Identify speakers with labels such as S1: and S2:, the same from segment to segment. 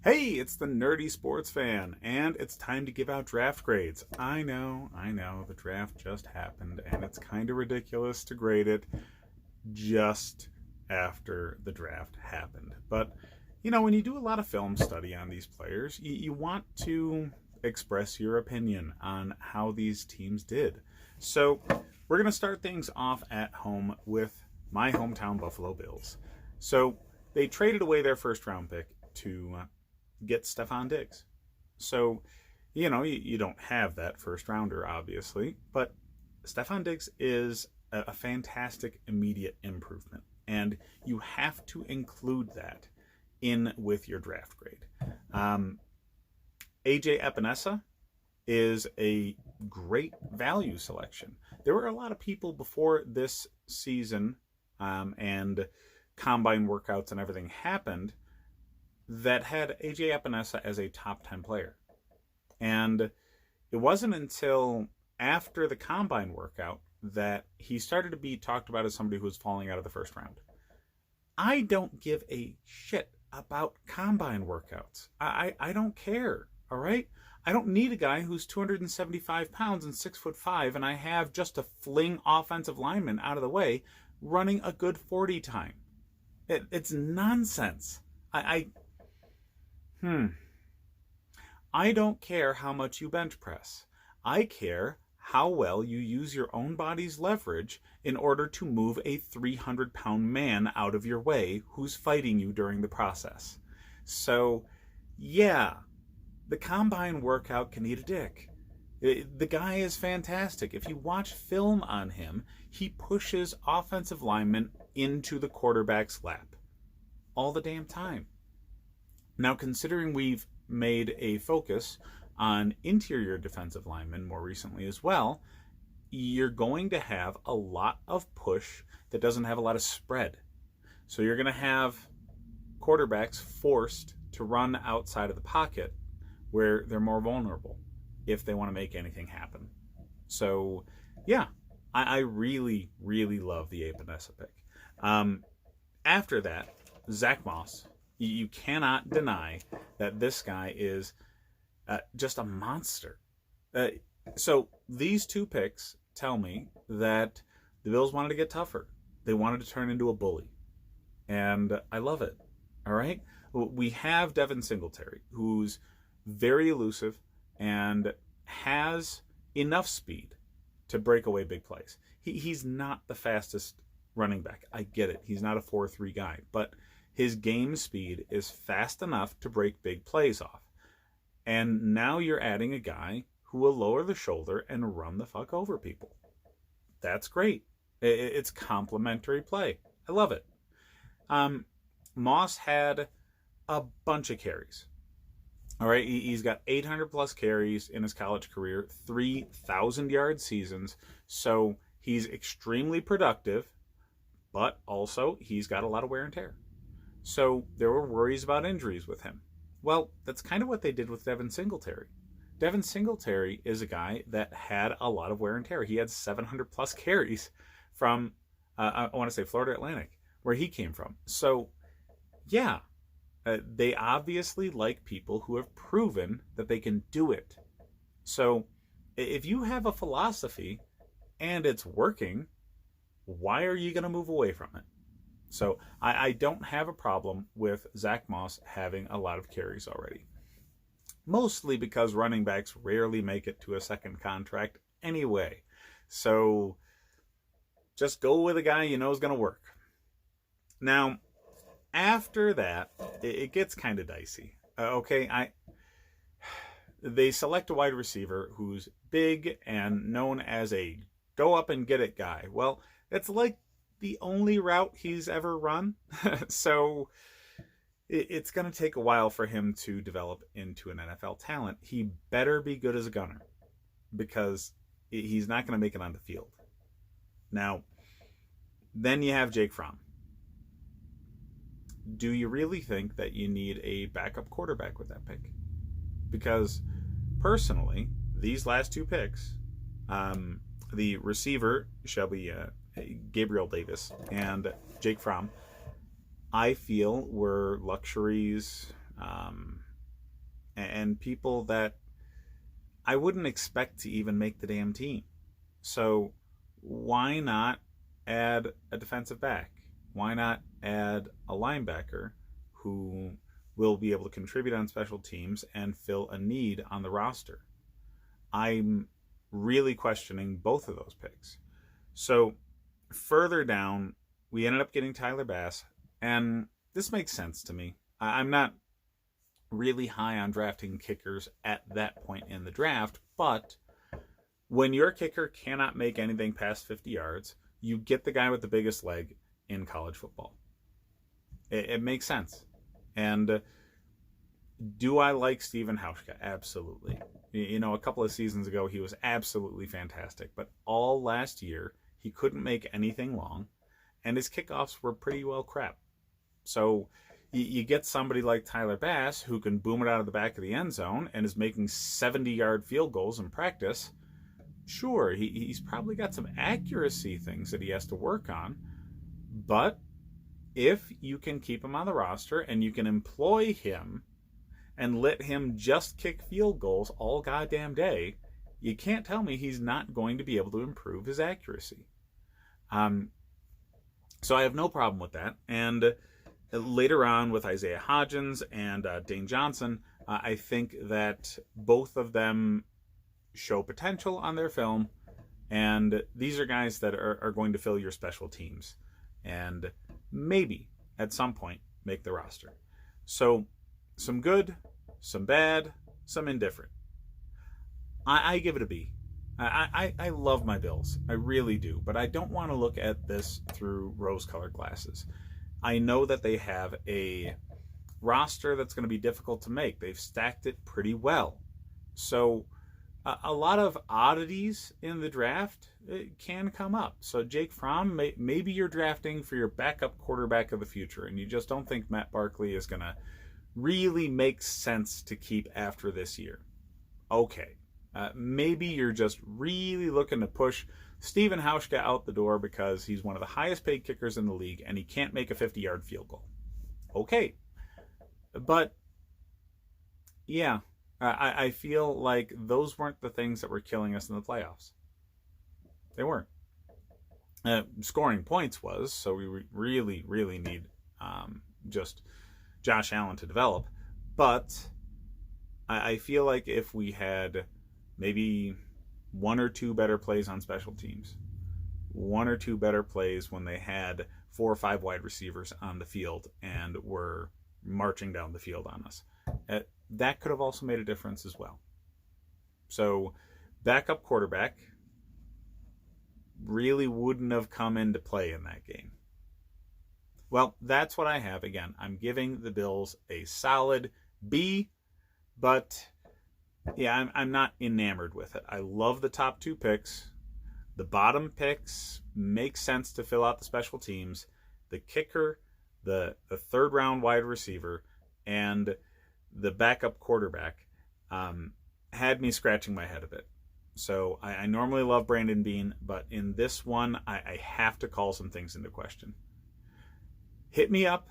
S1: Hey, it's the Nerdy Sports Fan, and it's time to give out draft grades. I know, the draft just happened, and it's kind of ridiculous to grade it just after the draft happened. But, when you do a lot of film study on these players, you want to express your opinion on how these teams did. So, we're going to start things off at home with my hometown Buffalo Bills. So, they traded away their first round pick to get Stefon Diggs. So, you don't have that first rounder, obviously, but Stefon Diggs is a fantastic immediate improvement, and you have to include that in with your draft grade. AJ Epinesa is a great value selection. There were a lot of people before this season and combine workouts and everything happened that had AJ Epinesa as a top 10 player. And it wasn't until after the combine workout that he started to be talked about as somebody who was falling out of the first round. I don't give a shit about combine workouts. I don't care, all right? I don't need a guy who's 275 pounds and 6'5", and I have just a fling offensive lineman out of the way running a good 40 time. It's nonsense. I don't care how much you bench press. I care how well you use your own body's leverage in order to move a 300-pound man out of your way who's fighting you during the process. So, yeah, the combine workout can eat a dick. The guy is fantastic. If you watch film on him, he pushes offensive linemen into the quarterback's lap all the damn time. Now, considering we've made a focus on interior defensive linemen more recently as well, you're going to have a lot of push that doesn't have a lot of spread. So you're going to have quarterbacks forced to run outside of the pocket where they're more vulnerable if they want to make anything happen. So, yeah, I really, really love the Epinesa pick. After that, Zach Moss. You cannot deny that this guy is just a monster. So these two picks tell me that the Bills wanted to get tougher. They wanted to turn into a bully. And I love it. All right? We have Devin Singletary, who's very elusive and has enough speed to break away big plays. He's not the fastest running back. I get it. He's not a 4.3 guy. But his game speed is fast enough to break big plays off. And now you're adding a guy who will lower the shoulder and run the fuck over people. That's great. It's complementary play. I love it. Moss had a bunch of carries. All right, he's got 800 plus carries in his college career, 3,000-yard seasons. So he's extremely productive, but also he's got a lot of wear and tear. So there were worries about injuries with him. Well, that's kind of what they did with Devin Singletary. Devin Singletary is a guy that had a lot of wear and tear. He had 700 plus carries from, I want to say Florida Atlantic, where he came from. So, yeah, they obviously like people who have proven that they can do it. So if you have a philosophy and it's working, why are you going to move away from it? So I don't have a problem with Zach Moss having a lot of carries already. Mostly because running backs rarely make it to a second contract anyway. So just go with a guy you know is going to work. Now, after that, it gets kind of dicey. They select a wide receiver who's big and known as a go up and get it guy. Well, it's like the only route he's ever run. So it's going to take a while for him to develop into an NFL talent. He better be good as a gunner because he's not going to make it on the field. Now, then you have Jake Fromm. Do you really think that you need a backup quarterback with that pick? Because personally, these last two picks, the receiver, Shelby Gabriel Davis, and Jake Fromm, I feel were luxuries and people that I wouldn't expect to even make the damn team. So why not add a defensive back? Why not add a linebacker who will be able to contribute on special teams and fill a need on the roster? I'm really questioning both of those picks. So further down, we ended up getting Tyler Bass, and this makes sense to me. I'm not really high on drafting kickers at that point in the draft, but when your kicker cannot make anything past 50 yards, you get the guy with the biggest leg in college football. It makes sense. And do I like Stephen Hauschka? Absolutely. You know, a couple of seasons ago, he was absolutely fantastic, but all last year, he couldn't make anything long, and his kickoffs were pretty well crap. So you get somebody like Tyler Bass who can boom it out of the back of the end zone and is making 70-yard field goals in practice. Sure, he's probably got some accuracy things that he has to work on, but if you can keep him on the roster and you can employ him and let him just kick field goals all goddamn day, you can't tell me he's not going to be able to improve his accuracy. So I have no problem with that. And later on with Isaiah Hodgins and Dane Johnson, I think that both of them show potential on their film, and these are guys that are going to fill your special teams and maybe at some point make the roster. So some good, some bad, some indifferent. I give it a B. I love my Bills. I really do. But I don't want to look at this through rose-colored glasses. I know that they have a roster that's going to be difficult to make. They've stacked it pretty well. So a lot of oddities in the draft can come up. So Jake Fromm, maybe you're drafting for your backup quarterback of the future, and you just don't think Matt Barkley is going to really make sense to keep after this year. Okay. Maybe you're just really looking to push Stephen Hauschka out the door because he's one of the highest paid kickers in the league and he can't make a 50-yard field goal. Okay. But, yeah, I feel like those weren't the things that were killing us in the playoffs. They weren't. Scoring points was, so we really, really need just Josh Allen to develop. But I feel like if we had maybe one or two better plays on special teams, one or two better plays when they had 4 or 5 wide receivers on the field and were marching down the field on us, that could have also made a difference as well. So backup quarterback really wouldn't have come into play in that game. Well, that's what I have. Again, I'm giving the Bills a solid B, but yeah, I'm not enamored with it. I love the top 2 picks. The bottom picks make sense to fill out the special teams. The kicker, the 3rd round wide receiver, and the backup quarterback had me scratching my head a bit. So I normally love Brandon Beane, but in this one, I have to call some things into question. Hit me up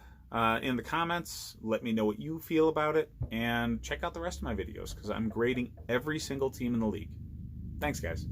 S1: in the comments. Let me know what you feel about it, and check out the rest of my videos because I'm grading every single team in the league. Thanks, guys.